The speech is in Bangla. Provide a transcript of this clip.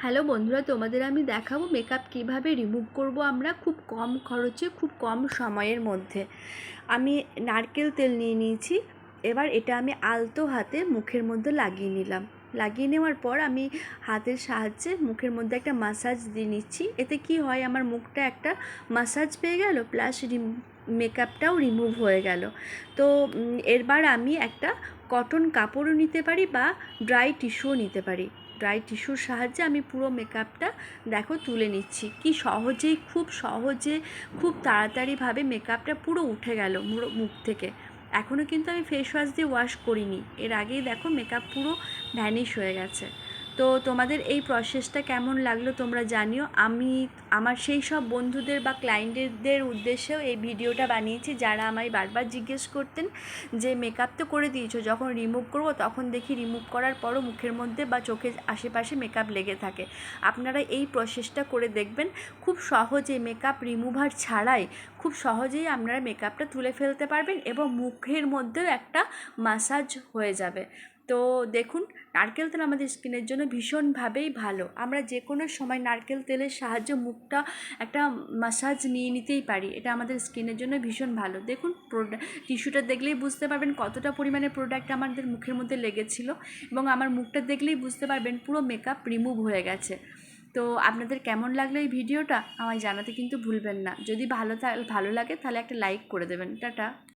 হ্যালো বন্ধুরা, তোমাদের আমি দেখাবো মেকআপ কিভাবে রিমুভ করব আমরা খুব কম খরচে, খুব কম সময়ের মধ্যে। আমি নারকেল তেল নিয়ে নিয়েছি। এবার এটা আমি আলতো হাতে মুখের মধ্যে লাগিয়ে নিলাম। লাগিয়ে নেওয়ার পর আমি হাতের সাহায্যে মুখের মধ্যে একটা মাসাজ দিয়ে নিচ্ছি। এতে কি হয়, আমার মুখটা একটা মাসাজ পেয়ে গেল, প্লাস মেকআপটাও রিমুভ হয়ে গেল। তো এরবার আমি একটা কটন কাপড়ও নিতে পারি বা ড্রাই টিস্যুও নিতে পারি। ড্রাই টিস্যুর সাহায্যে আমি পুরো মেকআপটা দেখো তুলে নিচ্ছি। কি সহজেই, খুব সহজে, খুব তাড়াতাড়িভাবে মেকআপটা পুরো উঠে গেল মুখ থেকে। এখনও কিন্তু আমি ফেস ওয়াশ দিয়ে ওয়াশ করিনি, এর আগেই দেখো মেকআপ পুরো ভ্যানিশ হয়ে গেছে। তো তোমাদের এই প্রসেসটা কেমন লাগলো তোমরা জানিও। আমি আমার সেই সব বন্ধুদের বা ক্লায়েন্টদের উদ্দেশ্যেও এই ভিডিওটা বানিয়েছি যারা আমায় বারবার জিজ্ঞেস করতেন যে মেকআপ তো করে দিয়েছো, যখন রিমুভ করবো তখন দেখি রিমুভ করার পরও মুখের মধ্যে বা চোখের আশেপাশে মেকআপ লেগে থাকে। আপনারা এই প্রসেসটা করে দেখবেন, খুব সহজে মেকআপ রিমুভার ছাড়াই খুব সহজেই আপনারা মেকআপটা তুলে ফেলতে পারবেন এবং মুখের মধ্যেও একটা মাসাজ হয়ে যাবে। তো দেখুন, নারকেল তেল আমাদের স্কিনের জন্য ভীষণভাবেই ভালো। আমরা যে কোনো সময় নারকেল তেলের সাহায্যে মুখটা একটা মাসাজ নিয়ে নিতেই পারি। এটা আমাদের স্কিনের জন্য ভীষণ ভালো। দেখুন, টিস্যুটা দেখলেই বুঝতে পারবেন কতটা পরিমাণে প্রোডাক্ট আমাদের মুখের মধ্যে লেগেছিল, এবং আমার মুখটা দেখলেই বুঝতে পারবেন পুরো মেকআপ রিমুভ হয়ে গেছে। তো আপনাদের কেমন লাগলো এই ভিডিওটা আমায় জানাতে কিন্তু ভুলবেন না। যদি ভালো লাগে তাহলে একটা লাইক করে দেবেন। টাটা।